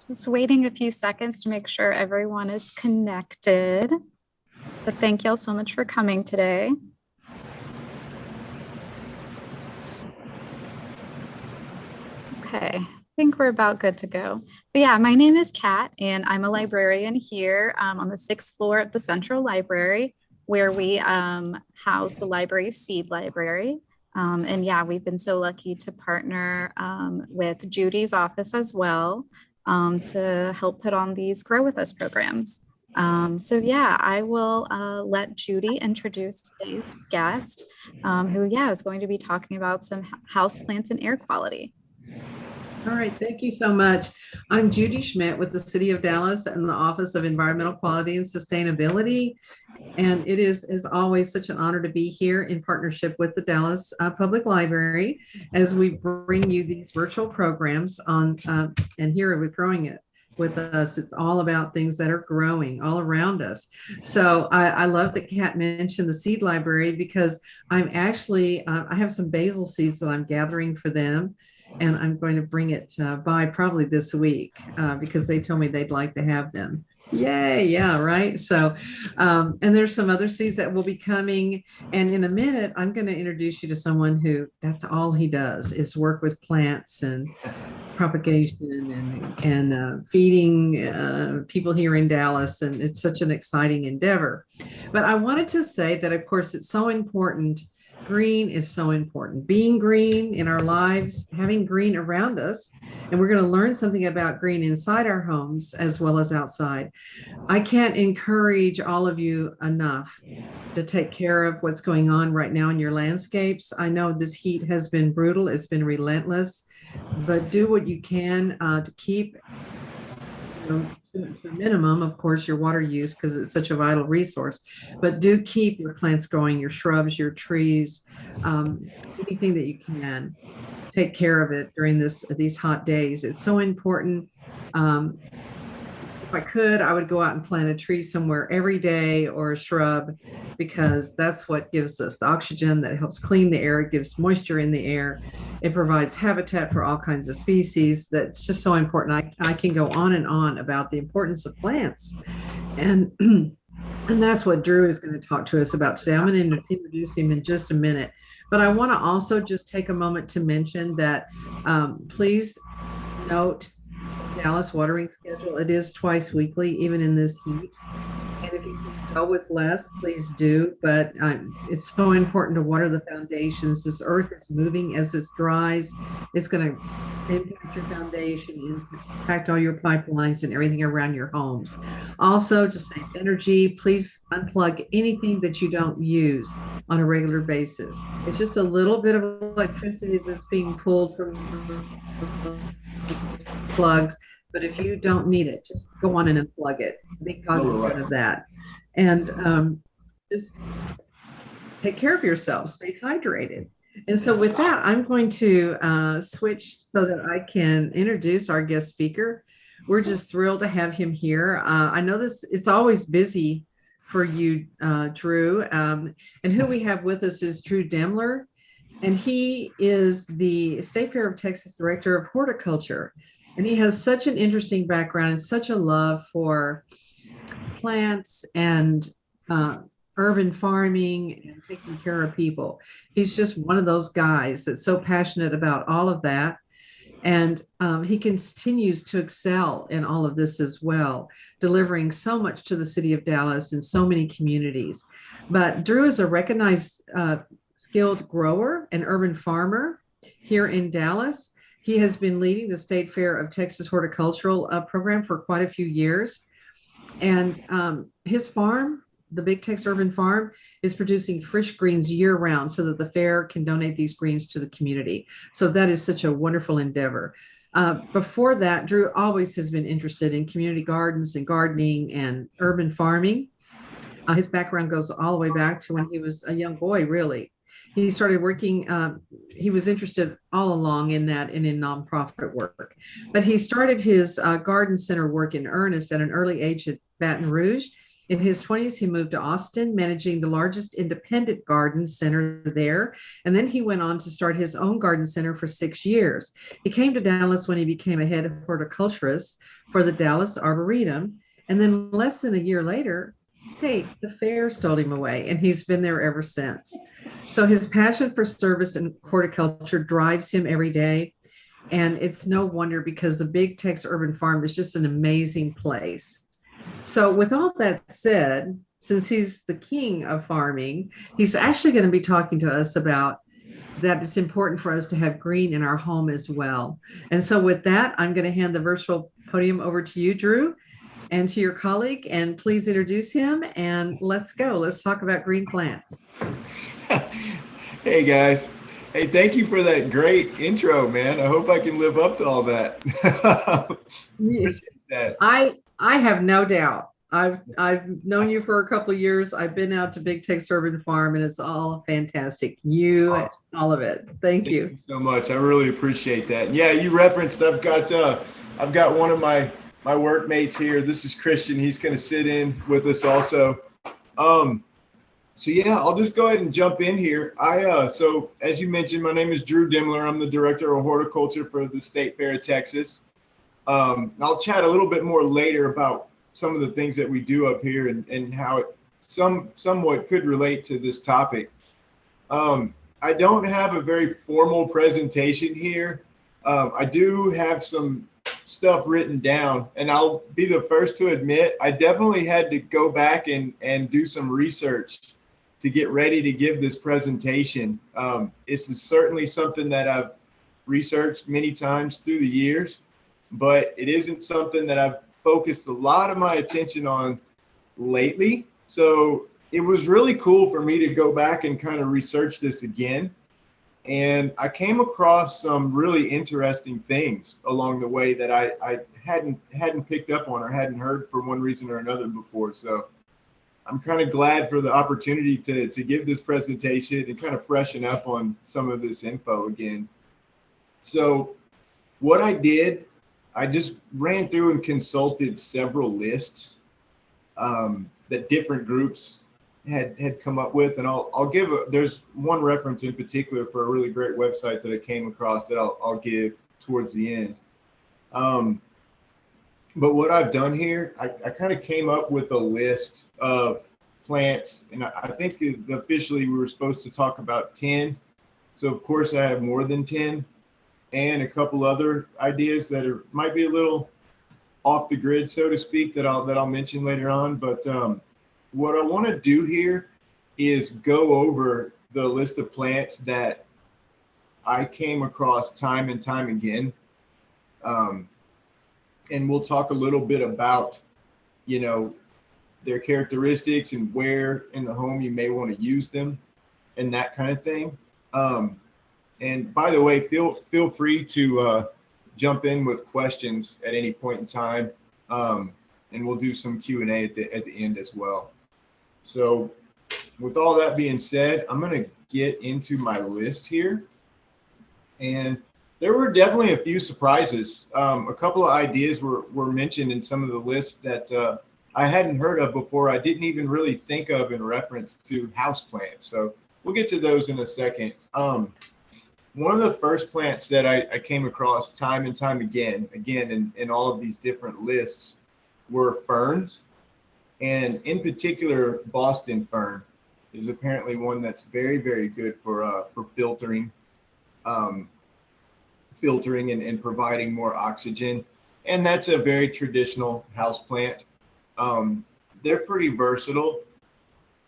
Just waiting a few seconds to make sure everyone is connected. But thank you all so much for coming today. Okay, I think we're about good to go. But yeah, my name is Kat, and I'm a librarian here on the sixth floor of the Central Library, where we house the library's seed library. And yeah, we've been so lucky to partner with Judy's office as well to help put on these Grow With Us programs. So yeah, I will let Judy introduce today's guest, who yeah is going to be talking about some house plants and air quality. All right, thank you so much. I'm Judy Schmidt with the City of Dallas and the Office of Environmental Quality and Sustainability. And it is, as always, such an honor to be here in partnership with the Dallas Public Library as we bring you these virtual programs on, and here with Growing It with us, it's all about things that are growing all around us. So I love that Kat mentioned the seed library because I'm actually, I have some basil seeds that I'm gathering for them, and I'm going to bring it by probably this week because they told me they'd like to have them. Yay, yeah, right. So, and there's some other seeds that will be coming. And in a minute, I'm going to introduce you to someone who that's all he does is work with plants and propagation and feeding people here in Dallas. And it's such an exciting endeavor. But I wanted to say that, of course, it's so important. Green is so important. Being green in our lives, having green around us, and we're going to learn something about green inside our homes as well as outside. I can't encourage all of you enough to take care of what's going on right now in your landscapes. I know this heat has been brutal, it's been relentless, but do what you can to keep to a minimum, of course, your water use because it's such a vital resource. But do keep your plants going, your shrubs, your trees, anything that you can. Take care of it during these hot days. It's so important. If I could, I would go out and plant a tree somewhere every day or a shrub because that's what gives us the oxygen that helps clean the air, it gives moisture in the air. It provides habitat for all kinds of species. That's just so important. I can go on and on about the importance of plants. And and that's what Drew is going to talk to us about today. I'm going to introduce him in just a minute. But I want to also just take a moment to mention that please note Dallas watering schedule. It is twice weekly, even in this heat. And if you can go with less, please do. But it's so important to water the foundations. This earth is moving as this dries. It's going to impact your foundation, impact all your pipelines and everything around your homes. Also, to save energy, please unplug anything that you don't use on a regular basis. It's just a little bit of electricity that's being pulled from plugs, but if you don't need it, just go on and unplug it. Be cognizant of that. And just take care of yourself, stay hydrated. And so with that, I'm going to switch so that I can introduce our guest speaker. We're just thrilled to have him here. I know it's always busy for you, Drew. And who we have with us is Drew Demler, and he is the State Fair of Texas Director of Horticulture. And he has such an interesting background and such a love for plants and urban farming and taking care of people. He's just one of those guys that's so passionate about all of that. And he continues to excel in all of this as well, delivering so much to the city of Dallas and so many communities. But Drew is a recognized skilled grower and urban farmer here in Dallas. He has been leading the State Fair of Texas Horticultural program for quite a few years. And his farm, the Big Tex Urban Farm, is producing fresh greens year round so that the fair can donate these greens to the community. So that is such a wonderful endeavor. Before that, Drew always has been interested in community gardens and gardening and urban farming. His background goes all the way back to when he was a young boy, really. He started working, he was interested all along in that and in nonprofit work. But he started his garden center work in earnest at an early age at Baton Rouge. In his 20s, he moved to Austin, managing the largest independent garden center there. And then he went on to start his own garden center for 6 years. He came to Dallas when he became a head horticulturist for the Dallas Arboretum. And then less than a year later, hey, the fair stole him away, and he's been there ever since. So his passion for service and horticulture drives him every day. And it's no wonder because the Big Tex Urban Farm is just an amazing place. So, with all that said, since he's the king of farming, he's actually going to be talking to us about that it's important for us to have green in our home as well. And so, with that, I'm going to hand the virtual podium over to you, Drew, and to your colleague, and please introduce him. And let's go. Let's talk about green plants. Hey, guys. Hey, thank you for that great intro, man. I hope I can live up to all that. Appreciate that. I have no doubt. I've known you for a couple of years. I've been out to Big Tex Urban Farm, and it's all fantastic. Awesome. All of it. Thank you so much. I really appreciate that. Yeah, you referenced. I've got one of my workmates here. This is Christian. He's going to sit in with us also. So yeah, I'll just go ahead and jump in here. So as you mentioned, my name is Drew Dimmler. I'm the director of horticulture for the State Fair of Texas. I'll chat a little bit more later about some of the things that we do up here and how it somewhat could relate to this topic. I don't have a very formal presentation here. I do have some stuff written down, and I'll be the first to admit I definitely had to go back and do some research to get ready to give this presentation. This is certainly something that I've researched many times through the years, but it isn't something that I've focused a lot of my attention on lately. So it was really cool for me to go back and kind of research this again. And I came across some really interesting things along the way that I hadn't picked up on or hadn't heard for one reason or another before. So I'm kind of glad for the opportunity to give this presentation and kind of freshen up on some of this info again. So what I did, I just ran through and consulted several lists that different groups had come up with, and I'll give there's one reference in particular for a really great website that I came across that I'll give towards the end. But what I've done here, I kind of came up with a list of plants, and I think officially we were supposed to talk about 10. So of course I have more than 10, and a couple other ideas that might be a little off the grid, so to speak, that I'll mention later on. But what I want to do here is go over the list of plants that I came across time and time again. And we'll talk a little bit about, their characteristics and where in the home you may want to use them and that kind of thing. And by the way, feel free to jump in with questions at any point in time. And we'll do some Q&A at the end as well. So with all that being said, I'm going to get into my list here. And there were definitely a few surprises. A couple of ideas were mentioned in some of the lists that I hadn't heard of before. I didn't even really think of in reference to houseplants. So we'll get to those in a second. One of the first plants that I came across time and time again in all of these different lists were ferns. And in particular, Boston fern is apparently one that's very, very good for filtering. Filtering and providing more oxygen. And that's a very traditional house plant. They're pretty versatile.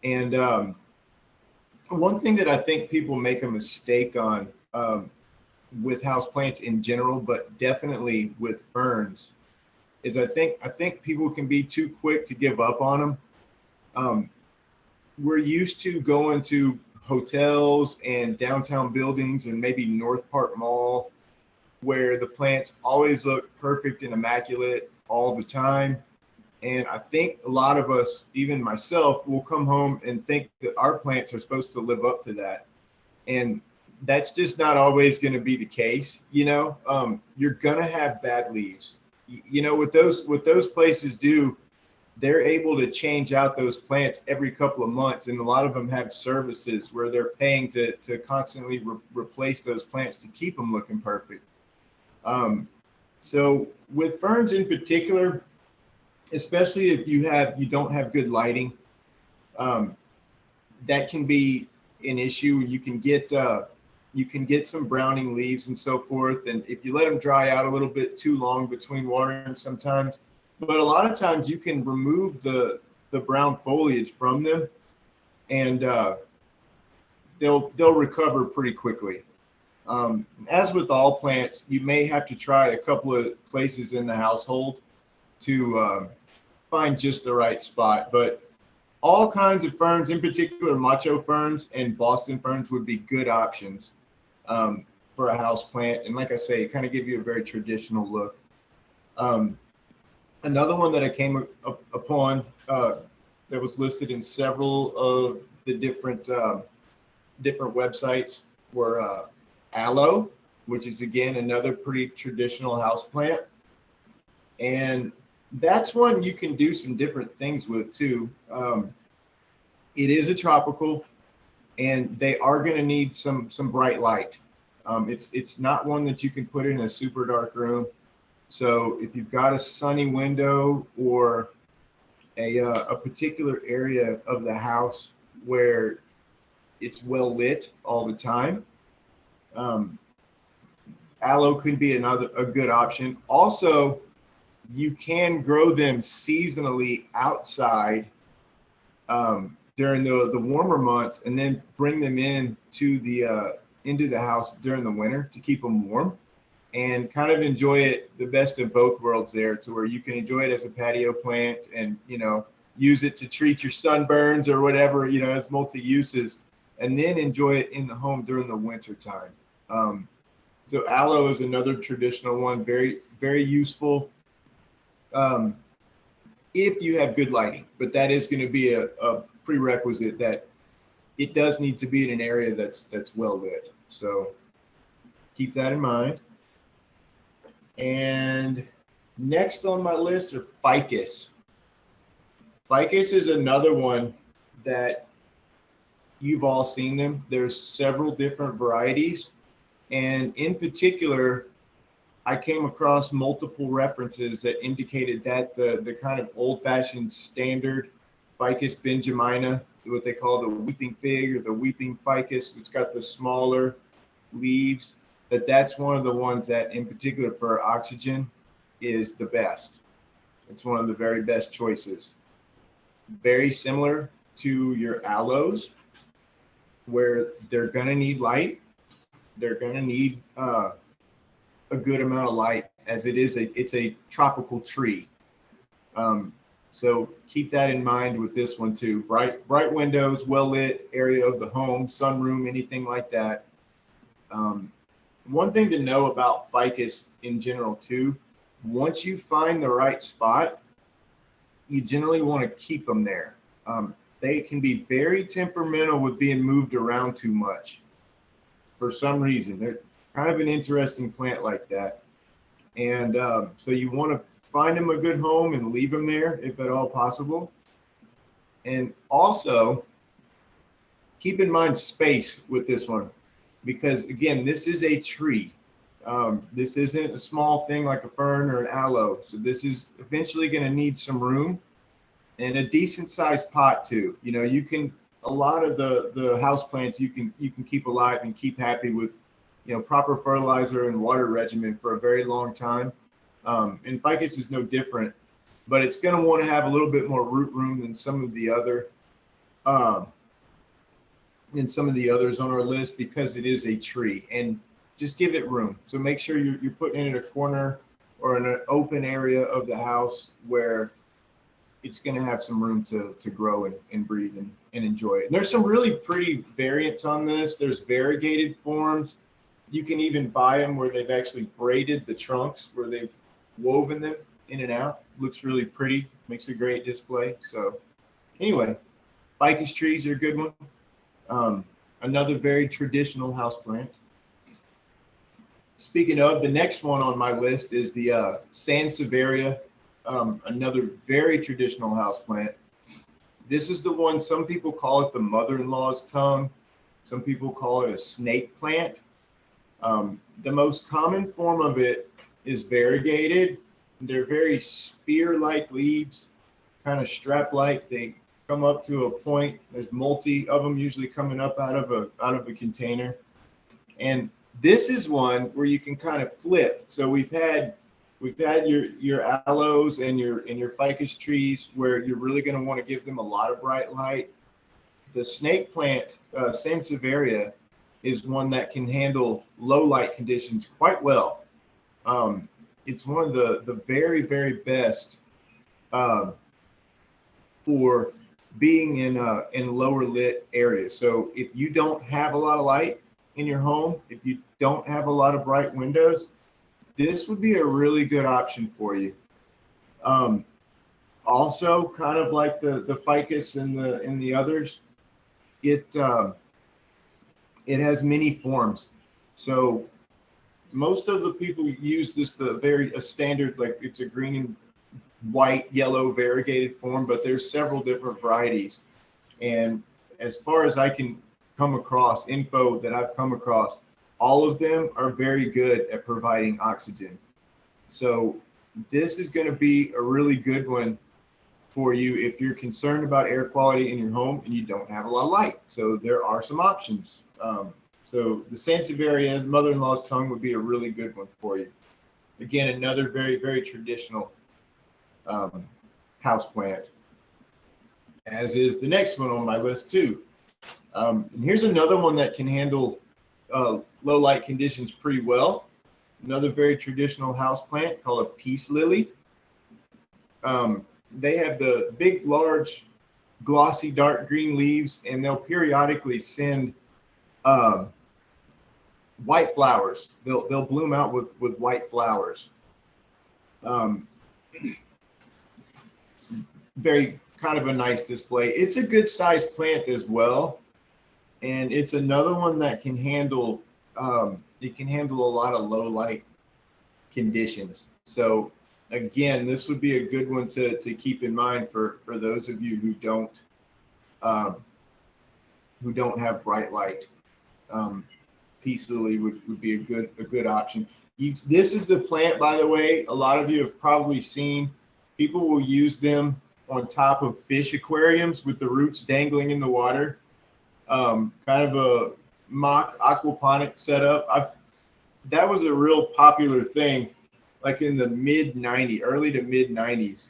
And one thing that I think people make a mistake on with house plants in general, but definitely with ferns, is I think people can be too quick to give up on them. We're used to going to hotels and downtown buildings and maybe North Park Mall, where the plants always look perfect and immaculate all the time. And I think a lot of us, even myself, will come home and think that our plants are supposed to live up to that. And that's just not always going to be the case. You're going to have bad leaves. What those places do, they're able to change out those plants every couple of months, and a lot of them have services where they're paying to constantly replace those plants to keep them looking perfect. So with ferns in particular, especially if you don't have good lighting, that can be an issue. You can get some browning leaves and so forth, and if you let them dry out a little bit too long between watering sometimes. But a lot of times you can remove the brown foliage from them, and they'll recover pretty quickly. As with all plants, you may have to try a couple of places in the household to find just the right spot. But all kinds of ferns, in particular macho ferns and Boston ferns, would be good options for a house plant. And like I say, kind of give you a very traditional look. Another one that I came upon that was listed in several of the different websites were aloe, which is again another pretty traditional house plant, and that's one you can do some different things with too. It is a tropical, and they are going to need some bright light. It's not one that you can put in a super dark room. So if you've got a sunny window or a particular area of the house where it's well lit all the time, aloe could be a good option. Also, you can grow them seasonally outside during the warmer months, and then bring them into the house during the winter to keep them warm, and kind of enjoy it the best of both worlds there, to where you can enjoy it as a patio plant and, use it to treat your sunburns or whatever, as multi-uses, and then enjoy it in the home during the winter time. So aloe is another traditional one, very, very useful if you have good lighting, but that is going to be a prerequisite, that it does need to be in an area that's well lit. So keep that in mind. And next on my list are ficus. Ficus is another one that you've all seen them. There's several different varieties. And in particular, I came across multiple references that indicated that the kind of old-fashioned standard Ficus benjamina, what they call the weeping fig or the weeping ficus, it's got the smaller leaves, that's one of the ones that in particular for oxygen is the best. It's one of the very best choices. Very similar to your aloes, where they're going to need light. They're going to need a good amount of light, as it's a tropical tree. So keep that in mind with this one too. Bright windows, well lit area of the home, sunroom, anything like that. One thing to know about ficus in general too, once you find the right spot, you generally want to keep them there. They can be very temperamental with being moved around too much for some reason. They're kind of an interesting plant like that. And so you want to find them a good home and leave them there if at all possible. And also keep in mind space with this one, because again, this is a tree. This isn't a small thing like a fern or an aloe. So this is eventually going to need some room and a decent sized pot too. You can, a lot of the house plants you can keep alive and keep happy with, proper fertilizer and water regimen for a very long time. And ficus is no different, but it's going to want to have a little bit more root room than some of the other others on our list, because it is a tree, and just give it room. So make sure you're putting it in a corner or in an open area of the house where it's going to have some room to grow and breathe and enjoy it. And there's some really pretty variants on this. There's variegated forms. You can even buy them where they've actually braided the trunks, where they've woven them in and out. Looks really pretty, makes a great display. So anyway, ficus trees are a good one. Another very traditional houseplant. Speaking of, the next one on my list is the Sansevieria another very traditional houseplant. This is the one, some people call it the mother-in-law's tongue. Some people call it a snake plant. The most common form of it is variegated. They're very spear-like leaves, kind of strap-like. They come up to a point. There's multi of them usually coming up out of a container. And this is one where you can kind of flip. So we've had your aloes and your ficus trees where you're really going to want to give them a lot of bright light. The snake plant, Sansevieria, is one that can handle low light conditions quite well. It's one of the very, very best for being in lower lit areas. So if you don't have a lot of light in your home, if you don't have a lot of bright windows, this would be a really good option for you. Also, kind of like the ficus and the others, it has many forms. So most of the people use this a standard, like it's a green and white, yellow variegated form, but there's several different varieties. And as far as I can come across, info that I've come across, all of them are very good at providing oxygen. So this is going to be a really good one for you if you're concerned about air quality in your home and you don't have a lot of light. So there are some options. So the Sansevieria, mother-in-law's tongue, would be a really good one for you. Again, another very, very traditional house plant, as is the next one on my list too. And here's another one that can handle low light conditions pretty well. Another very traditional house plant called a peace lily. They have the big, large, glossy, dark green leaves, and they'll periodically send white flowers. They'll bloom out with white flowers. Very kind of a nice display. It's a good sized plant as well, and it's another one that can handle it can handle a lot of low light conditions. So again, this would be a good one to keep in mind for those of you who don't have bright light. Peace lily would be a good option. This is the plant, by the way, a lot of you have probably seen. People will use them on top of fish aquariums with the roots dangling in the water. Kind of a mock aquaponic setup. That was a real popular thing, like in the early to mid 90s.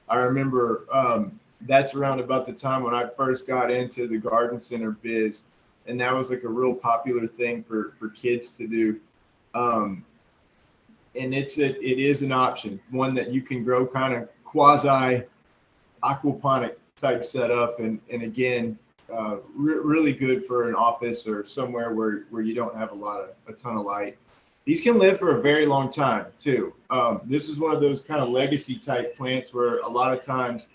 I remember that's around about the time when I first got into the garden center biz, and that was like a real popular thing for kids to do. And it is an option, one that you can grow kind of quasi aquaponic type setup, and again, really good for an office or somewhere where you don't have a ton of light. These can live for a very long time too. This is one of those kind of legacy type plants where a lot of times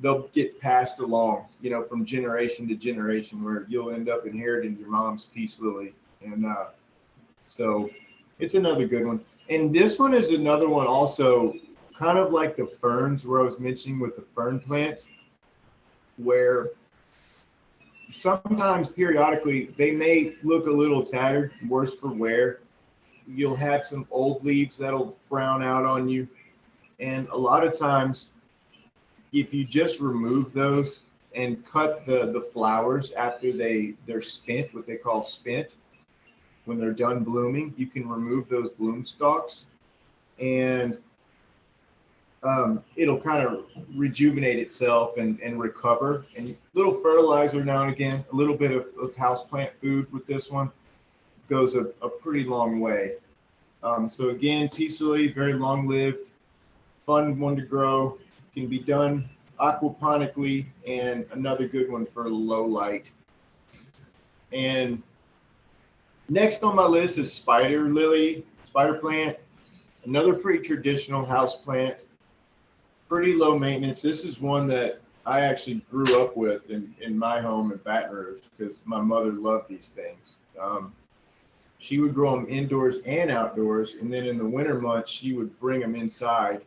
they'll get passed along, from generation to generation, where you'll end up inheriting your mom's peace lily. And so it's another good one. And this one is another one also, kind of like the ferns, where I was mentioning with the fern plants, where sometimes periodically they may look a little tattered, worse for wear. You'll have some old leaves that'll brown out on you. And a lot of times, if you just remove those and cut the flowers after they're spent, what they call spent, when they're done blooming, you can remove those bloom stalks, and it'll kind of rejuvenate itself and recover. And little fertilizer now and again, a little bit of houseplant food with this one goes a pretty long way. So again, peace lily, very long-lived, fun one to grow, can be done aquaponically, and another good one for low light. And next on my list is spider plant, another pretty traditional house plant, pretty low maintenance. This is one that I actually grew up with in my home in Baton Rouge because my mother loved these things. She would grow them indoors and outdoors, and then in the winter months, she would bring them inside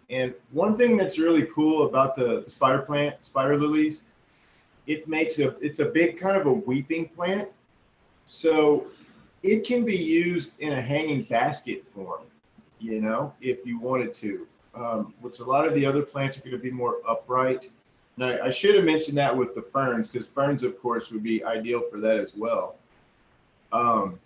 And one thing that's really cool about the spider lilies, it's a big kind of a weeping plant. So it can be used in a hanging basket form, if you wanted to, which a lot of the other plants are going to be more upright. Now, I should have mentioned that with the ferns, because ferns, of course, would be ideal for that as well. And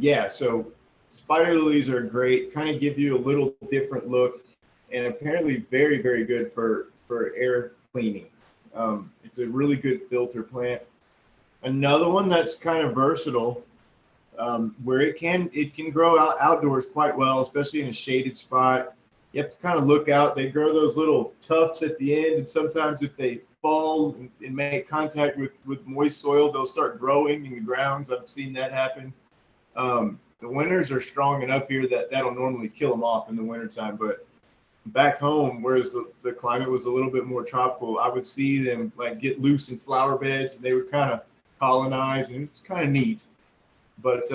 yeah, so spider lilies are great, kind of give you a little different look, and apparently very, very good for air cleaning. It's a really good filter plant. Another one that's kind of versatile, where it can grow outdoors quite well, especially in a shaded spot. You have to kind of look out. They grow those little tufts at the end, and sometimes if they fall and make contact with moist soil, they'll start growing in the grounds. I've seen that happen. The winters are strong enough here that'll normally kill them off in the wintertime, but back home, whereas the climate was a little bit more tropical, I would see them like get loose in flower beds, and they would kind of colonize, and it's kind of neat. But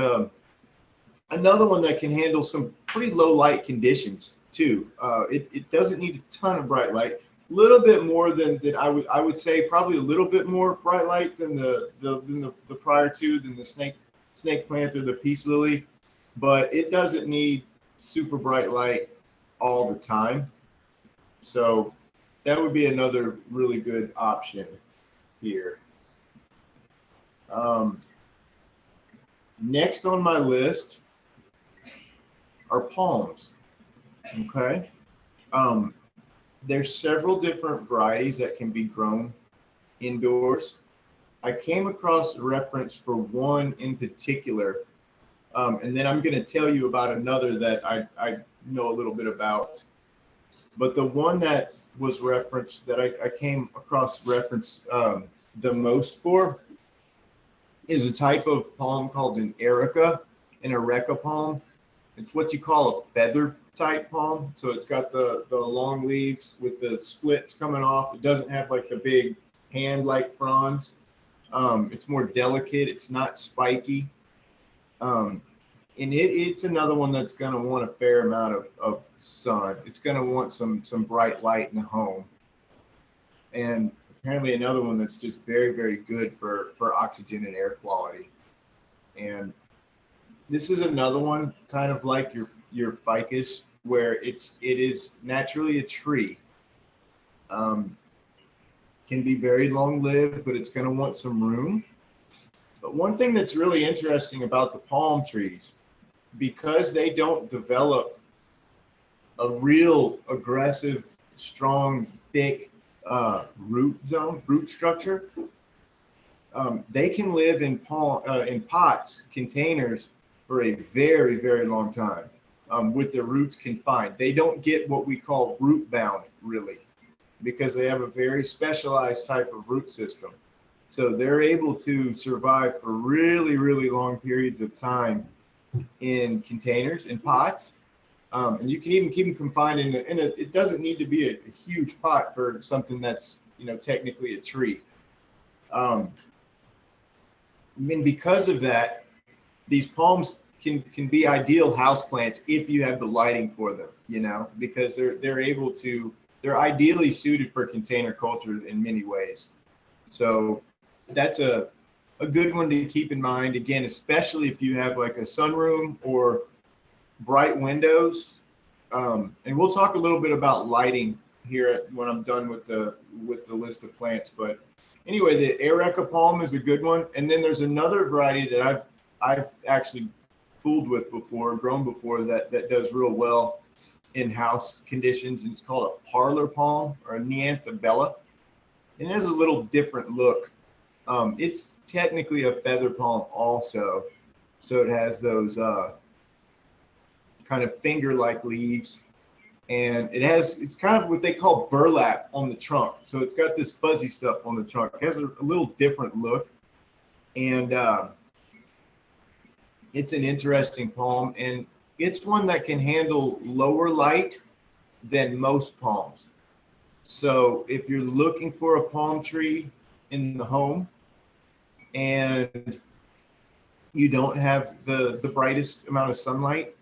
another one that can handle some pretty low light conditions too. It doesn't need a ton of bright light. A little bit more than I would say, probably a little bit more bright light than the prior two, than the snake plant or the peace lily, but it doesn't need super bright light all the time. So that would be another really good option here. Next on my list are palms. Okay. There's several different varieties that can be grown indoors. I came across a reference for one in particular, and then I'm going to tell you about another that I know a little bit about. But the one that was referenced, that I came across reference the most for, is a type of palm called an areca palm. It's what you call a feather type palm. So it's got the long leaves with the splits coming off. It doesn't have like the big hand-like fronds. It's more delicate. It's not spiky. And it's another one that's going to want a fair amount of sun. It's going to want some bright light in the home. And apparently another one that's just very, very good for oxygen and air quality. And this is another one kind of like your ficus, where it is naturally a tree. Can be very long-lived, but it's going to want some room. But one thing that's really interesting about the palm trees, because they don't develop a real aggressive, strong, thick root structure, they can live in pots, containers, for a very, very long time, with their roots confined. They don't get what we call root bound, really, because they have a very specialized type of root system. So they're able to survive for really, really long periods of time in containers, in pots. And you can even keep them confined it doesn't need to be a huge pot for something that's, technically a tree. And because of that, these palms can be ideal houseplants if you have the lighting for them, because they're ideally suited for container culture in many ways. So that's a good one to keep in mind, again, especially if you have like a sunroom or bright windows. And we'll talk a little bit about lighting here when I'm done with the list of plants. But anyway, the areca palm is a good one. And then there's another variety that I've actually fooled with before, grown before, that does real well in house conditions, and it's called a parlor palm, or a Neanthobella. And it has a little different look. It's technically a feather palm also, so it has those kind of finger-like leaves, and it's kind of what they call burlap on the trunk. So it's got this fuzzy stuff on the trunk. It has a little different look, and it's an interesting palm, and it's one that can handle lower light than most palms. So if you're looking for a palm tree in the home and you don't have the brightest amount of sunlight,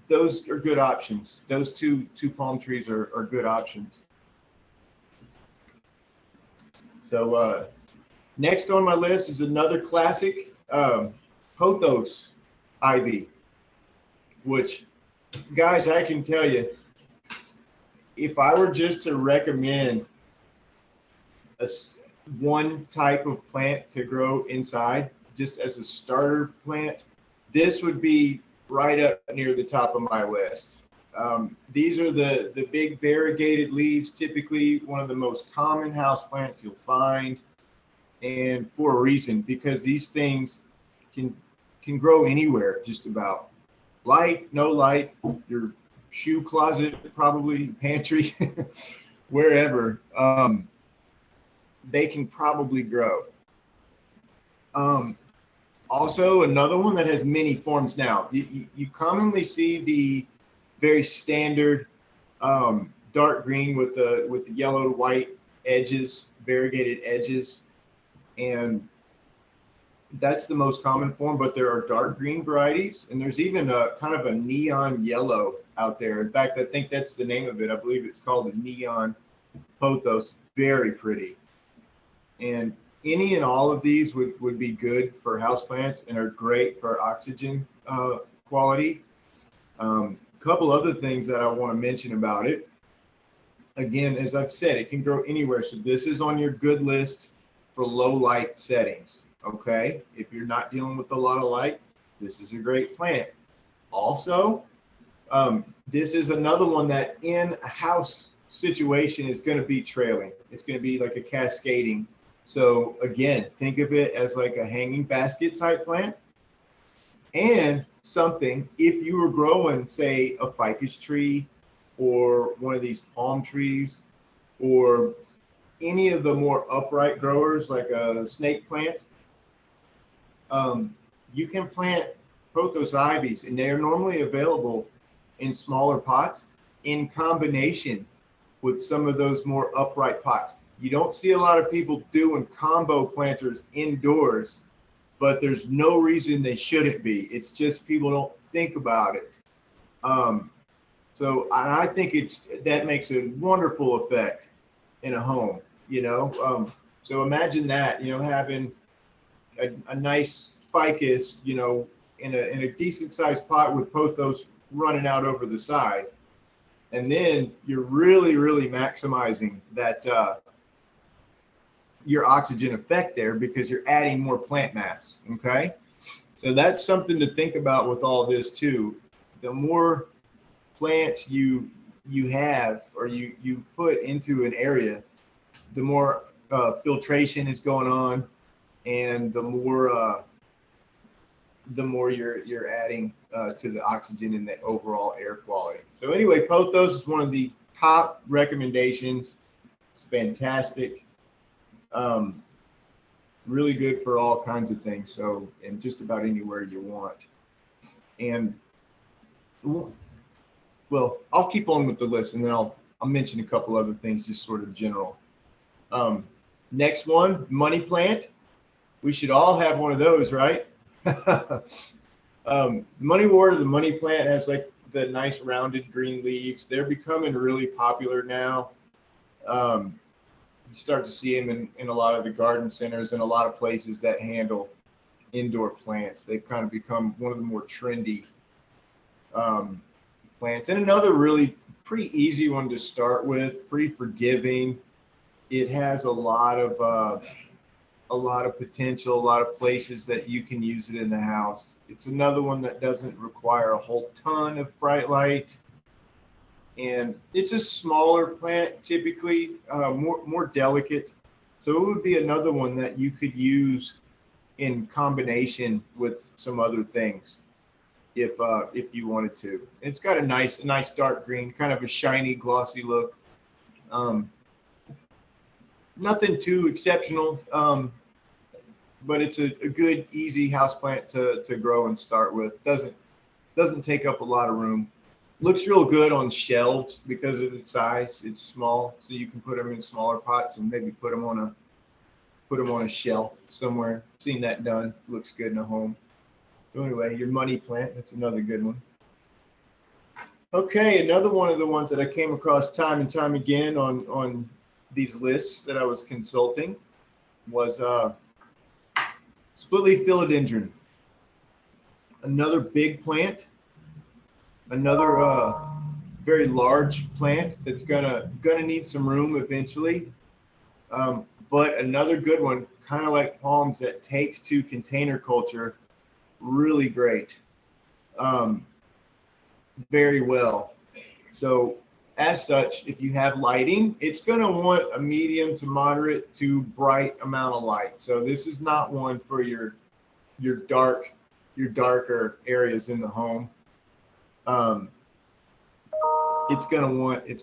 those are good options. Those two palm trees are good options. So next on my list is another classic, pothos ivy, which, guys, I can tell you, if I were just to recommend one type of plant to grow inside, just as a starter plant, this would be right up near the top of my list. These are the big variegated leaves, typically one of the most common house plants you'll find, and for a reason, because these things can grow anywhere, just about. Light, no light, your shoe closet, probably pantry, wherever. They can probably grow. Also, another one that has many forms now. You commonly see the very standard dark green with the yellow to white edges, variegated edges, and that's the most common form. But there are dark green varieties, and there's even a kind of a neon yellow out there. In fact, I think that's the name of it. I believe it's called a neon pothos. Very pretty. And any and all of these would be good for houseplants and are great for oxygen quality. Couple other things that I want to mention about it. Again, as I've said, it can grow anywhere. So this is on your good list for low light settings. Okay, if you're not dealing with a lot of light, this is a great plant. Also, this is another one that in a house situation is going to be trailing. It's going to be like a cascading. So again, think of it as like a hanging basket type plant. And something, if you were growing, say, a ficus tree or one of these palm trees or any of the more upright growers like a snake plant, you can plant pothos ivies, and they are normally available in smaller pots in combination with some of those more upright pots. You don't see a lot of people doing combo planters indoors, but there's no reason they shouldn't be. It's just people don't think about it. So I think that makes a wonderful effect in a home, you know. So imagine that, you know, having a nice ficus, you know, in a decent sized pot with pothos running out over the side, and then you're really maximizing that your oxygen effect there because you're adding more plant mass. Okay, so that's something to think about with all this too. The more plants you have or you put into an area, the more filtration is going on, and the more you're adding to the oxygen and the overall air quality. So anyway, pothos is one of the top recommendations. It's fantastic. Really good for all kinds of things. So, and just about anywhere you want. And well, I'll keep on with the list, and then I'll mention a couple other things, just sort of general. Next one, money plant. We should all have one of those, right? Money wort, or the money plant, has like the nice rounded green leaves. They're becoming really popular now. You start to see them in a lot of the garden centers and a lot of places that handle indoor plants. They've kind of become one of the more trendy plants. And another really pretty easy one to start with, pretty forgiving. It has a lot of potential, a lot of places that you can use it in the house. It's another one that doesn't require a whole ton of bright light. And it's a smaller plant, typically, more delicate. So it would be another one that you could use in combination with some other things if you wanted to. It's got a nice dark green, kind of a shiny, glossy look. Nothing too exceptional, but it's a good, easy houseplant to grow and start with. Doesn't take up a lot of room. Looks real good on shelves because of its size. It's small, so you can put them in smaller pots and maybe put them on a shelf somewhere. Seen that done. Looks good in a home. So anyway, your money plant, that's another good one. Okay, another one of the ones that I came across time and time again on these lists that I was consulting was split leaf philodendron. Another big plant, another very large plant that's gonna need some room eventually. But another good one, kind of like palms, that takes to container culture really great, very well. So as such, if you have lighting, it's going to want a medium to moderate to bright amount of light. So this is not one for your darker areas in the home. It's going to want a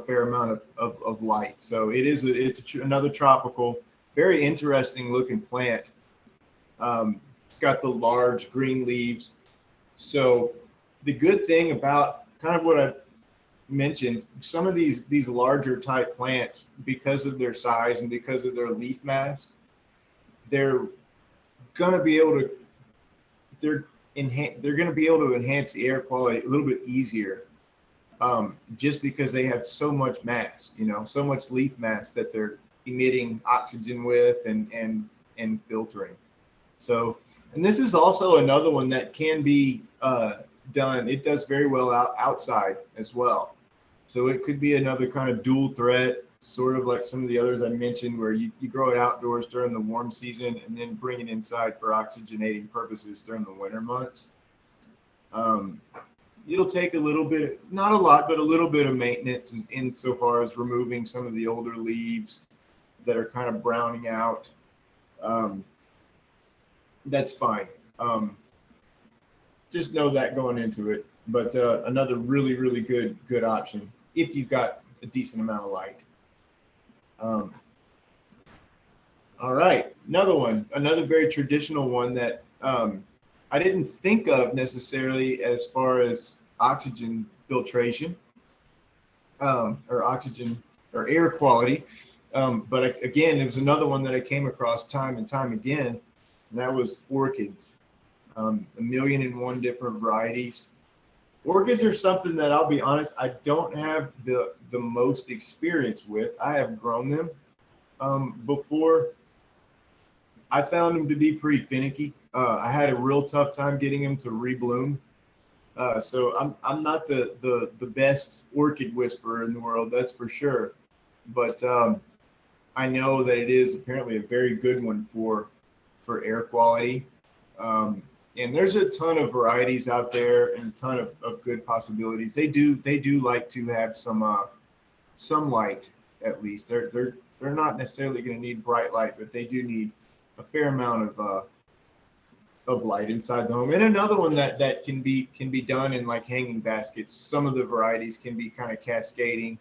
fair amount of light. So it's another tropical, very interesting looking plant. It's got the large green leaves. So the good thing about kind of what I mentioned, some of these larger type plants, because of their size and because of their leaf mass, they're going to be able to enhance the air quality a little bit easier, just because they have so much mass, so much leaf mass that they're emitting oxygen with and filtering. So, and this is also another one that can be done. It does very well outside as well. So it could be another kind of dual threat, sort of like some of the others I mentioned, where you grow it outdoors during the warm season and then bring it inside for oxygenating purposes during the winter months. It'll take a little bit, not a lot, but a little bit of maintenance insofar as removing some of the older leaves that are kind of browning out. That's fine. Just know that going into it. But another really, really good option if you've got a decent amount of light. All right, another very traditional one that I didn't think of necessarily as far as oxygen filtration, or oxygen or air quality. But again, it was another one that I came across time and time again, and that was orchids. 1,000,001 different varieties. Orchids are something that, I'll be honest, I don't have the most experience with. I have grown them before. I found them to be pretty finicky. I had a real tough time getting them to rebloom. So I'm not the best orchid whisperer in the world, that's for sure. But I know that it is apparently a very good one for air quality. And there's a ton of varieties out there and a ton of good possibilities. They do like to have some light, at least. They're not necessarily going to need bright light, but they do need a fair amount of light inside the home. And another one that can be done in like hanging baskets. Some of the varieties can be kind of cascading,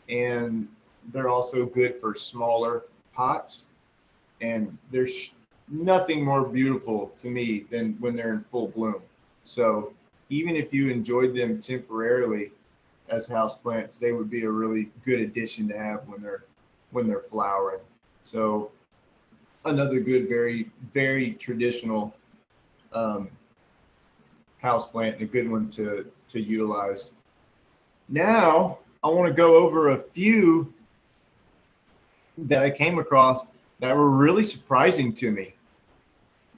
and they're also good for smaller pots. And there's nothing more beautiful to me than when they're in full bloom. So even if you enjoyed them temporarily as houseplants, they would be a really good addition to have when they're flowering. So another good, very, very traditional houseplant, and a good one to utilize. Now I want to go over a few that I came across that were really surprising to me.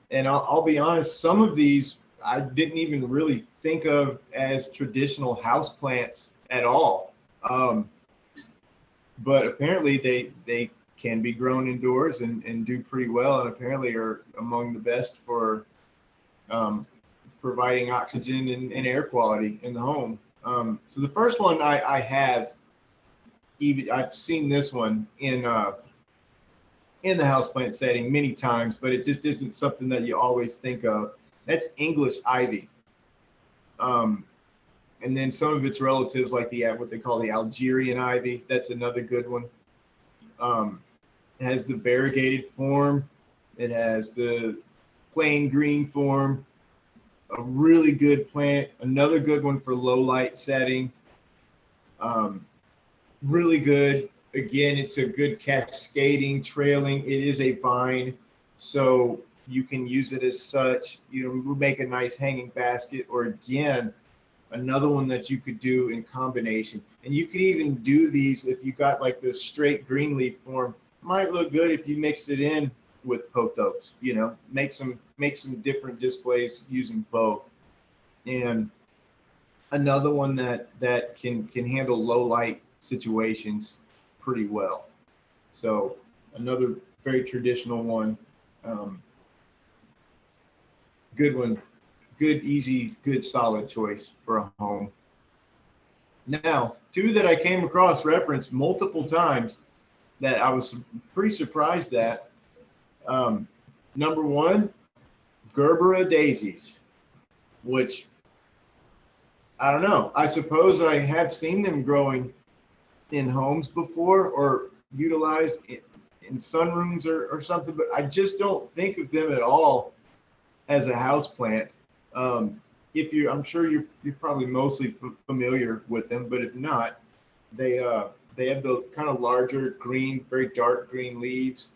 And I'll be honest, some of these I didn't even really think of as traditional houseplants at all. But apparently they can be grown indoors and do pretty well, and apparently are among the best for providing oxygen and air quality in the home. So the first one I've seen this one in the houseplant setting many times, but it just isn't something that you always think of. That's English ivy. And then some of its relatives, like what they call the Algerian ivy, that's another good one. It has the variegated form. It has the plain green form. A really good plant. Another good one for low light setting. Really good. Again, it's a good cascading, trailing. It is a vine, so you can use it as such. Make a nice hanging basket, or again, Another one that you could do in combination, and you could even do these if you got like this straight green leaf form. Might look good if you mixed it in with pothos. You know, make some different displays using both. And another one that can handle low light situations pretty well. So another very traditional one. Good one, good, easy, good, solid choice for a home. Now, two that I came across referenced multiple times that I was pretty surprised at. Number one, Gerbera daisies, which I don't know. I suppose I have seen them growing in homes before or utilized in sunrooms or something, but I just don't think of them at all as a house plant. If you, I'm sure you're probably mostly familiar with them, but if not, they have the kind of larger green, very dark green leaves,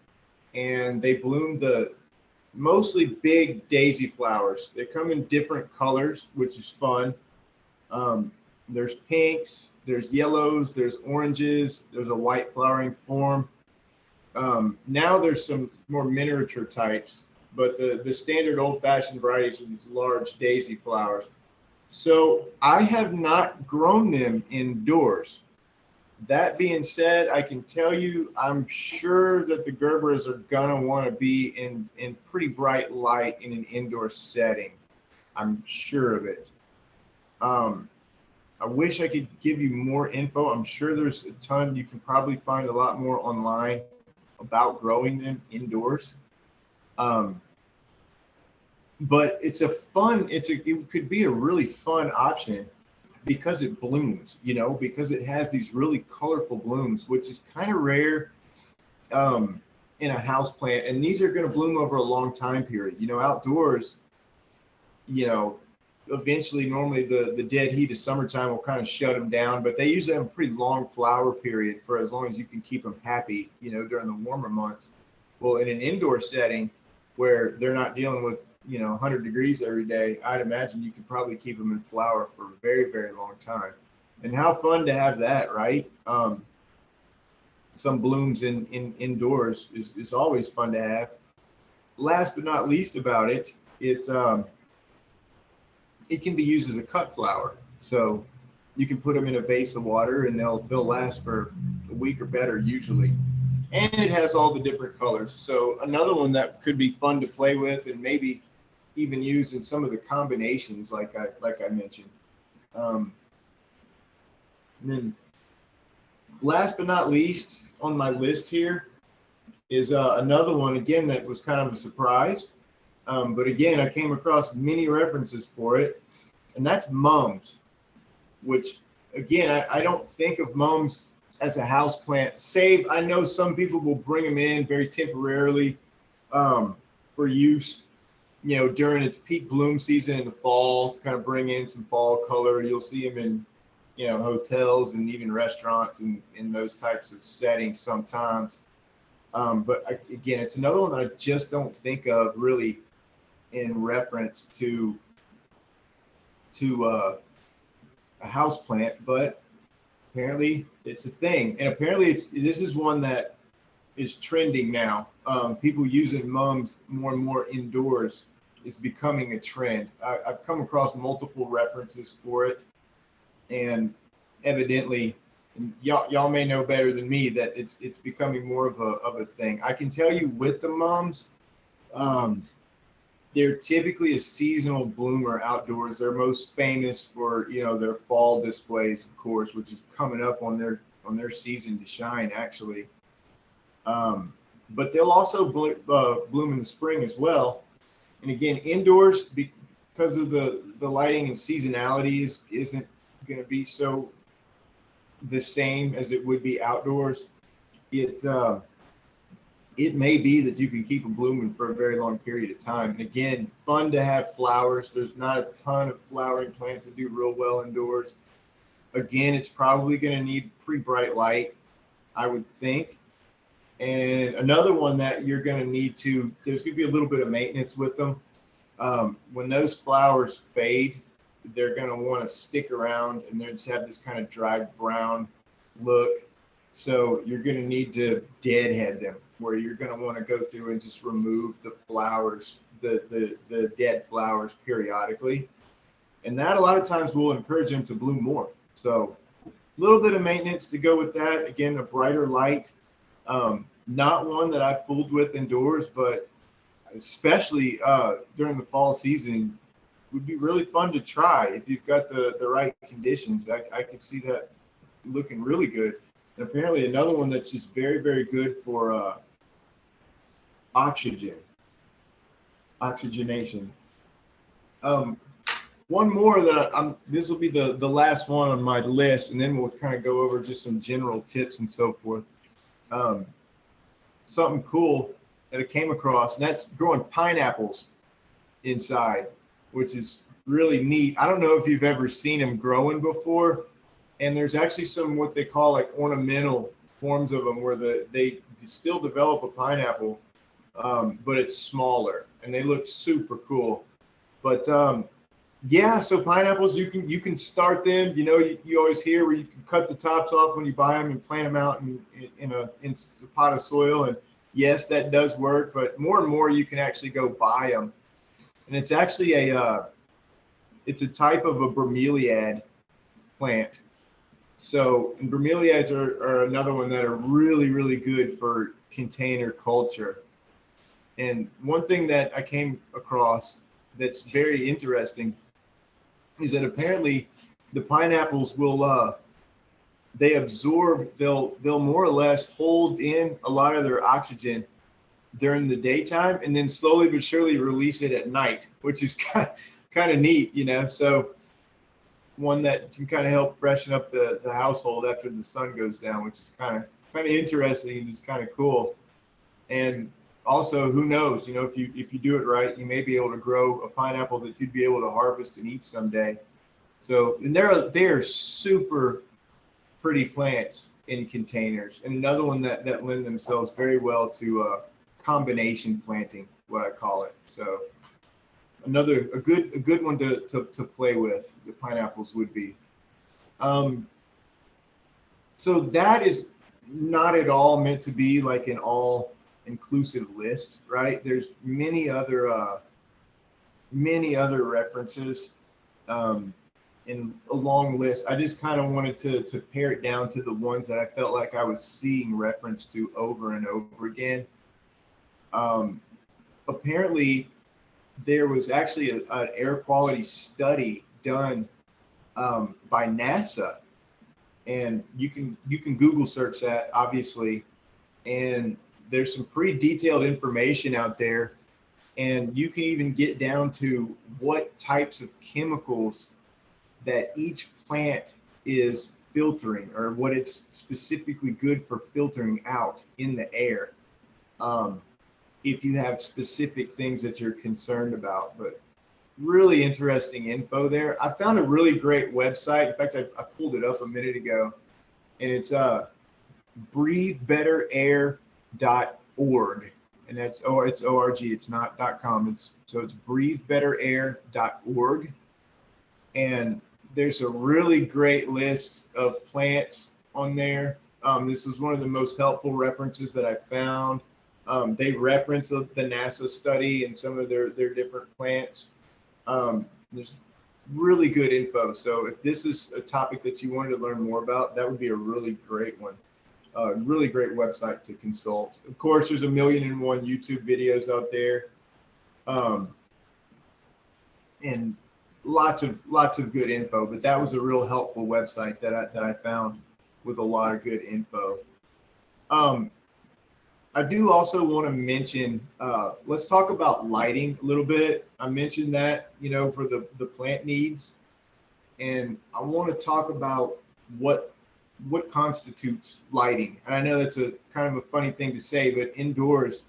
and they bloom the mostly big daisy flowers. They come in different colors, which is fun. There's pinks, there's yellows, there's oranges, there's a white flowering form. Now there's some more miniature types, but the standard old-fashioned varieties are these large daisy flowers. So I have not grown them indoors. That being said, I can tell you, I'm sure that the Gerberas are gonna want to be in pretty bright light in an indoor setting. I'm sure of it. I wish I could give you more info. I'm sure there's a ton. You can probably find a lot more online about growing them indoors. But it's a fun, it could be a really fun option because it blooms, you know, because it has these really colorful blooms, which is kind of rare in a house plant. And these are going to bloom over a long time period. You know, outdoors, you know, eventually normally the dead heat of summertime will kind of shut them down, but they usually have a pretty long flower period for as long as you can keep them happy, you know, during the warmer months. Well, in an indoor setting where they're not dealing with, you know, 100 degrees every day, I'd imagine you could probably keep them in flower for a very, very long time. And how fun to have that, right? Some blooms indoors is always fun to have. Last but not least about it, it can be used as a cut flower. So you can put them in a vase of water and they'll last for a week or better usually. And it has all the different colors. So another one that could be fun to play with and maybe even use in some of the combinations like I mentioned. And then last but not least on my list here is another one, again, that was kind of a surprise. But again, I came across many references for it, and that's mums, which again, I don't think of mums as a house plant, save I know some people will bring them in very temporarily for use, you know, during its peak bloom season in the fall to kind of bring in some fall color. You'll see them in, you know, hotels and even restaurants and in those types of settings sometimes. But again, it's another one that I just don't think of really in reference to a house plant, but apparently it's a thing. And apparently this is one that is trending now. People using mums more and more indoors is becoming a trend. I've come across multiple references for it, and evidently, and y'all may know better than me that it's becoming more of a thing. I can tell you with the mums, they're typically a seasonal bloomer outdoors. They're most famous for, you know, their fall displays, of course, which is coming up on their season to shine actually. But they'll also bloom in the spring as well. And again, indoors, because of the lighting and seasonality isn't going to be so the same as it would be outdoors. It may be that you can keep them blooming for a very long period of time. And again, fun to have flowers. There's not a ton of flowering plants that do real well indoors. Again, it's probably going to need pretty bright light, I would think. And another one that you're going to need to, there's going to be a little bit of maintenance with them. When those flowers fade, they're going to want to stick around and they just have this kind of dried brown look. So you're going to need to deadhead them, where you're going to want to go through and just remove the flowers, the dead flowers periodically. And that a lot of times will encourage them to bloom more. So a little bit of maintenance to go with that. Again, a brighter light. Not one that I've fooled with indoors, but especially during the fall season, would be really fun to try if you've got the right conditions. I could see that looking really good. And apparently another one that's just very, very good for oxygenation. One more that this will be the last one on my list, and then we'll kind of go over just some general tips and so forth. Something cool that I came across, and that's growing pineapples inside, which is really neat. I don't know if you've ever seen them growing before, and there's actually some what they call like ornamental forms of them where they still develop a pineapple, but it's smaller, and they look super cool. But yeah, so pineapples, you can start them. You know, you always hear where you can cut the tops off when you buy them and plant them out in a pot of soil. And yes, that does work, but more and more you can actually go buy them. And it's actually it's a type of a bromeliad plant. So, and bromeliads are another one that are really, really good for container culture. And one thing that I came across that's very interesting is that apparently the pineapples will they'll more or less hold in a lot of their oxygen during the daytime and then slowly but surely release it at night, which is kind of neat, you know. So one that can kind of help freshen up the household after the sun goes down, which is kind of interesting and just kind of cool. And also, who knows, you know, if you do it right, you may be able to grow a pineapple that you'd be able to harvest and eat someday. So, and they're super pretty plants in containers, and another one that lend themselves very well to combination planting, what I call it. So, a good one to play with, the pineapples would be. So that is not at all meant to be like an all inclusive list, right? There's many other references in a long list. I just kind of wanted to pare it down to the ones that I felt like I was seeing reference to over and over again. Apparently there was actually an air quality study done by NASA, and you can Google search that, obviously, and there's some pretty detailed information out there, and you can even get down to what types of chemicals that each plant is filtering, or what it's specifically good for filtering out in the air, if you have specific things that you're concerned about. But really interesting info there. I found a really great website. In fact, I pulled it up a minute ago, and it's breathebetterair.org, and it's org. It's not .com. It's breathebetterair.org, and there's a really great list of plants on there. This is one of the most helpful references that I found. They reference the NASA study and some of their different plants. There's really good info. So if this is a topic that you wanted to learn more about, that would be a really great one. Really great website to consult. Of course, there's 1,000,001 YouTube videos out there, and lots of good info. But that was a real helpful website that I found with a lot of good info. I do also want to mention, let's talk about lighting a little bit. I mentioned that, you know, for the plant needs, and I want to talk about what constitutes lighting. And I know that's a kind of a funny thing to say, but indoors,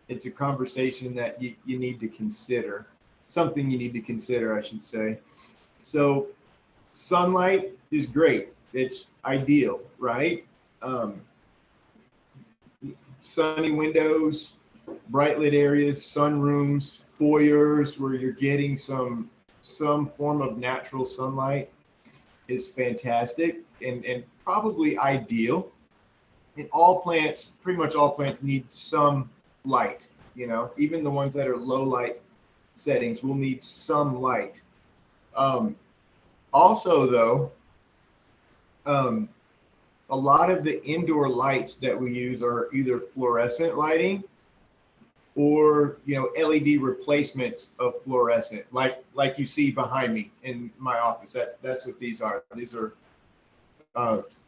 it's a conversation that you need to consider, something you need to consider, I should say. So sunlight is great. It's ideal, right? Sunny windows, bright lit areas, sunrooms, foyers where you're getting some some form of natural sunlight is fantastic and probably ideal. And all plants, pretty much all plants, need some light. You know, even the ones that are low light settings will need some light. Um, Also, though, um, a lot of the indoor lights that we use are either fluorescent lighting or LED replacements of fluorescent, like you see behind me in my office. That's what these are. These are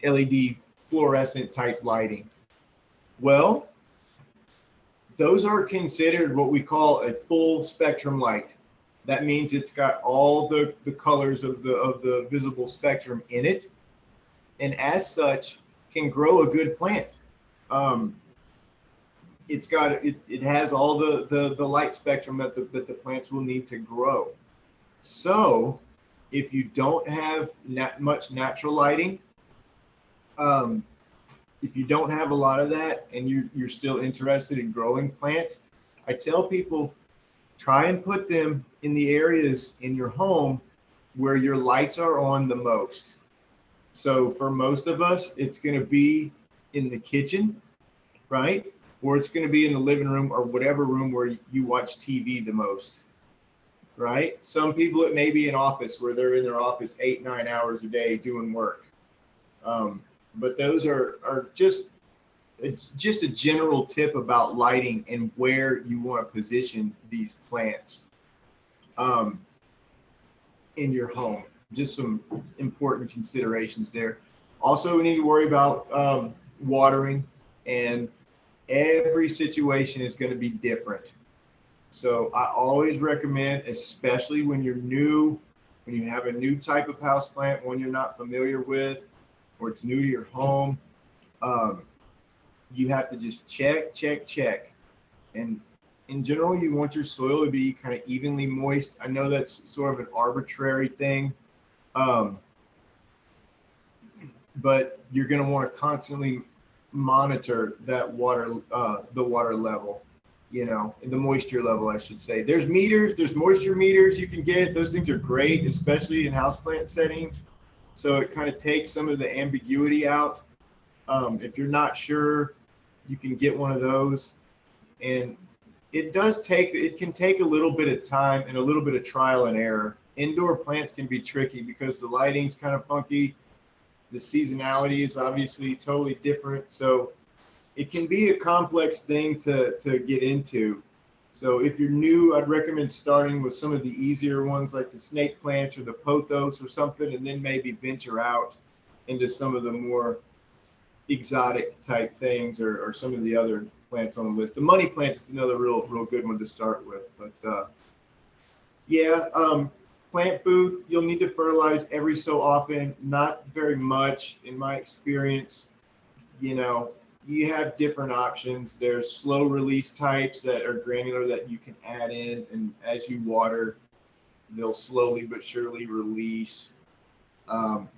LED fluorescent type lighting. Well, those are considered what we call a full spectrum light. That means it's got all the colors of the visible spectrum in it, and as such can grow a good plant. It has all the light spectrum that the plants will need to grow. So if you don't have much natural lighting, if you don't have a lot of that and you're still interested in growing plants, I tell people try and put them in the areas in your home where your lights are on the most. So for most of us, it's going to be in the kitchen, right? Or it's going to be in the living room or whatever room where you watch TV the most, right? Some people, it may be an office where they're in their office 8-9 hours a day doing work. But those are just a general tip about lighting and where you want to position these plants in your home. Just some important considerations there. Also, we need to worry about watering, and every situation is going to be different. So I always recommend, especially when you're new, when you have a new type of house plant, one you're not familiar with, or it's new to your home, you have to just check. And in general, you want your soil to be kind of evenly moist. I know that's sort of an arbitrary thing, but you're going to want to constantly monitor that water, the water level, the moisture level, I should say. There's moisture meters you can get. Those things are great, especially in houseplant settings. So it kind of takes some of the ambiguity out. If you're not sure, you can get one of those. And it can take a little bit of time and a little bit of trial and error. Indoor plants can be tricky because the lighting's kind of funky. The seasonality is obviously totally different. So it can be a complex thing to get into. So if you're new, I'd recommend starting with some of the easier ones like the snake plants or the pothos or something, and then maybe venture out into some of the more exotic type things or some of the other plants on the list. The money plant is another real good one to start with. But plant food, you'll need to fertilize every so often, not very much in my experience. You have different options. There's slow release types that are granular that you can add in, and as you water, they'll slowly but surely release.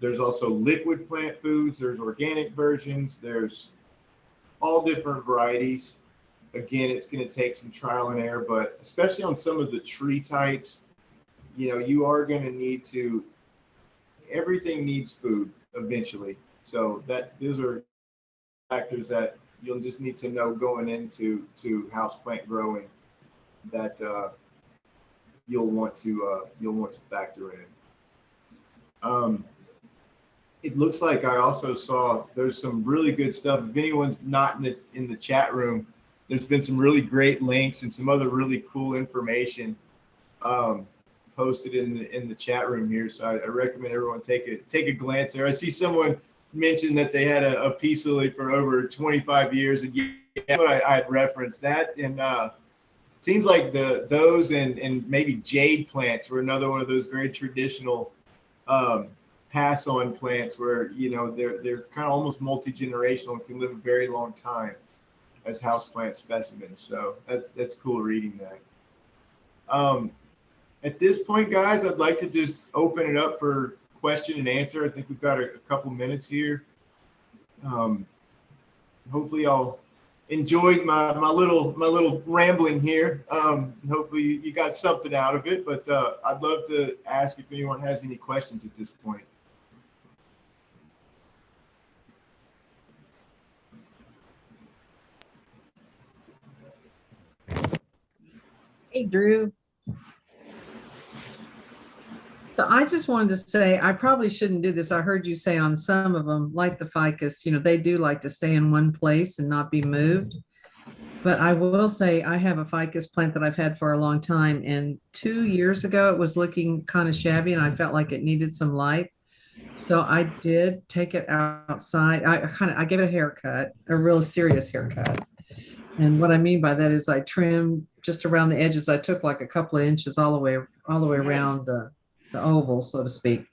There's also liquid plant foods. There's organic versions. There's all different varieties. Again, it's going to take some trial and error, but especially on some of the tree types, you are going to need to, everything needs food eventually. So those are factors that you'll just need to know going into houseplant growing that you'll want to factor in. It looks like I also saw there's some really good stuff. If anyone's not in the chat room, there's been some really great links and some other really cool information posted in the chat room here. So I recommend everyone take a glance there. I see someone mentioned that they had a peace lily for over 25 years, and I had referenced that. And seems like those and maybe jade plants were another one of those very traditional pass-on plants where they're kind of almost multi-generational and can live a very long time as houseplant specimens. So that's cool reading that. At this point, guys, I'd like to just open it up for question and answer. I think we've got a couple minutes here. Hopefully I'll enjoyed my little rambling here. Hopefully you got something out of it, but I'd love to ask if anyone has any questions at this point. Hey, Drew. So I just wanted to say, I probably shouldn't do this. I heard you say on some of them, like the ficus, they do like to stay in one place and not be moved. But I will say I have a ficus plant that I've had for a long time. And 2 years ago, it was looking kind of shabby and I felt like it needed some light. So I did take it outside. I gave it a haircut, a real serious haircut. And what I mean by that is I trimmed just around the edges. I took like a couple of inches all the way around the oval, so to speak.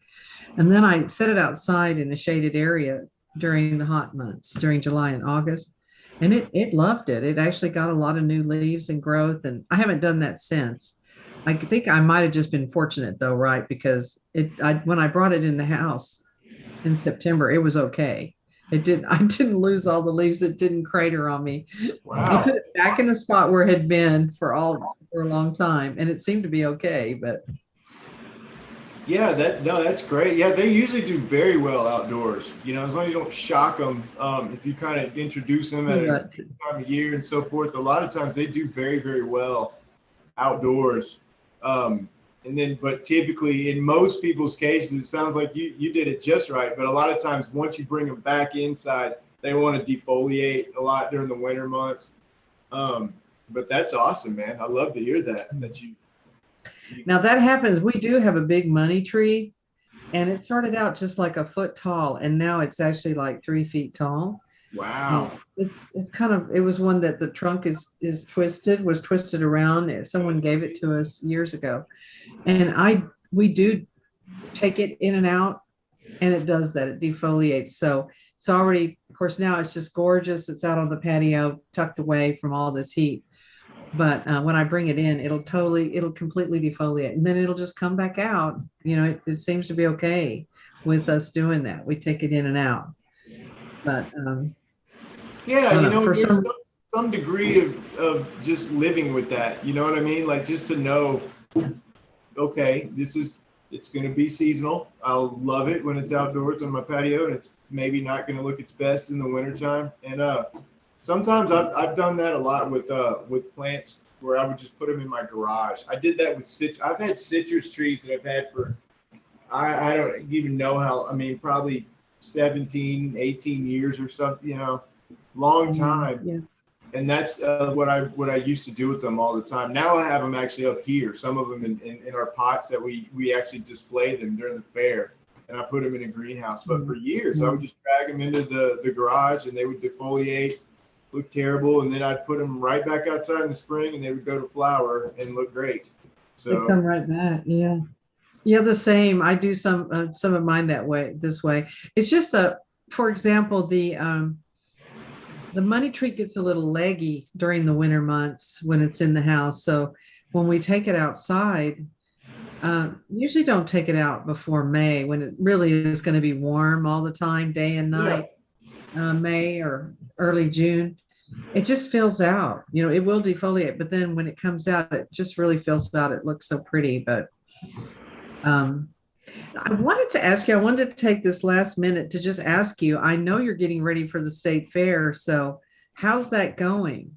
And then I set it outside in a shaded area during the hot months, during July and August. And it loved it. It actually got a lot of new leaves and growth. And I haven't done that since. I think I might have just been fortunate though, right? Because when I brought it in the house in September, it was okay. I didn't lose all the leaves. It didn't crater on me. Wow. I put it back in the spot where it had been for a long time, and it seemed to be okay. But yeah, that's great. Yeah, they usually do very well outdoors. As long as you don't shock them. If you kind of introduce them at a time of year and so forth, a lot of times they do very, very well outdoors. But typically in most people's cases, it sounds like you did it just right. But a lot of times once you bring them back inside, they want to defoliate a lot during the winter months. But that's awesome, man. I love to hear that you. Now that happens. We do have a big money tree, and it started out just like a foot tall, and now it's actually like 3 feet tall. Wow. It's it was one that the trunk was twisted around. Someone gave it to us years ago. And we do take it in and out, and it does that. It defoliates. So it's already, of course, now it's just gorgeous. It's out on the patio, tucked away from all this heat. But when I bring it in, it'll completely defoliate, and then it'll just come back out. It seems to be okay with us doing that. We take it in and out. But yeah, for some degree of just living with that. You know what I mean? Like just to know, okay, it's going to be seasonal. I'll love it when it's outdoors on my patio, and it's maybe not going to look its best in the wintertime. And sometimes I've done that a lot with plants where I would just put them in my garage. I did that with I've had citrus trees that I've had for, I don't even know how, probably 17, 18 years or something, long time. Yeah. And that's what I used to do with them all the time. Now I have them actually up here, some of them in our pots that we actually display them during the fair, and I put them in a greenhouse. But for years, I would just drag them into the garage, and they would defoliate, look terrible, and then I'd put them right back outside in the spring, and they would go to flower and look great. So they come right back. Yeah. Yeah, the same. I do some of mine this way. It's just for example, the money tree gets a little leggy during the winter months when it's in the house. So when we take it outside, usually don't take it out before May, when it really is going to be warm all the time, day and night. May or early June, it just fills out. It will defoliate, but then when it comes out, it just really fills out. It looks so pretty. But I wanted to take this last minute to just ask you, I know you're getting ready for the state fair. So how's that going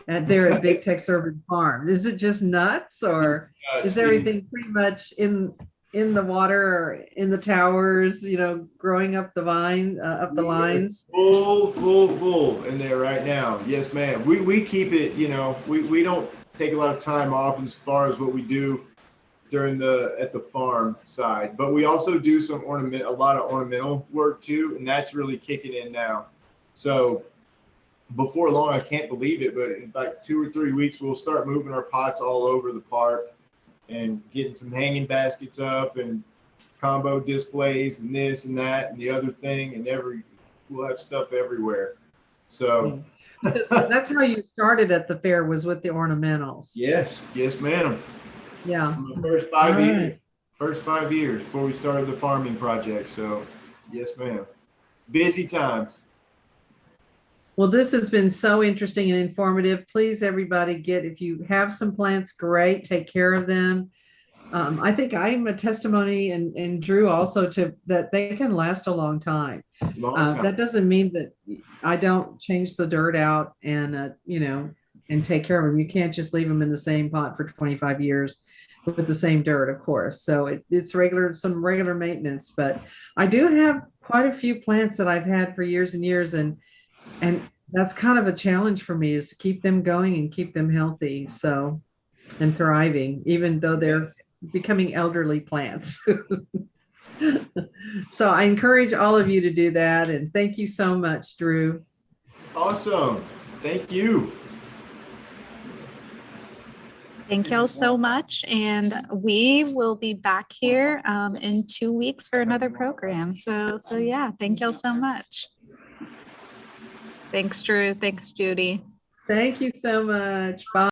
there at Big Tex Urban Farm? Is it just nuts, or is everything pretty much in the water or in the towers, growing up the vine, up the lines? Full in there right now. Yes, ma'am. We keep it, we don't take a lot of time off as far as what we do at the farm side, but we also do a lot of ornamental work too, and that's really kicking in now. So before long, I can't believe it, but in like 2 or 3 weeks, we'll start moving our pots all over the park and getting some hanging baskets up and combo displays and this and that and the other thing, and we'll have stuff everywhere. So that's how you started at the fair, was with the ornamentals. Yes, ma'am. Yeah. The first 5 years before we started the farming project. So yes, ma'am. Busy times. Well, this has been so interesting and informative. Please, everybody, if you have some plants, great, take care of them. I think I'm a testimony, and Drew also, to that they can last a long time. Long time. That doesn't mean that I don't change the dirt out and and take care of them. You can't just leave them in the same pot for 25 years with the same dirt, of course. So it's some regular maintenance. But I do have quite a few plants that I've had for years and years, and that's kind of a challenge for me, is to keep them going and keep them healthy, so, and thriving, even though they're becoming elderly plants. So I encourage all of you to do that. And thank you so much, Drew. Awesome. Thank you. Thank y'all so much. And we will be back here in 2 weeks for another program. So yeah, thank y'all so much. Thanks, Drew. Thanks, Judy. Thank you so much. Bye.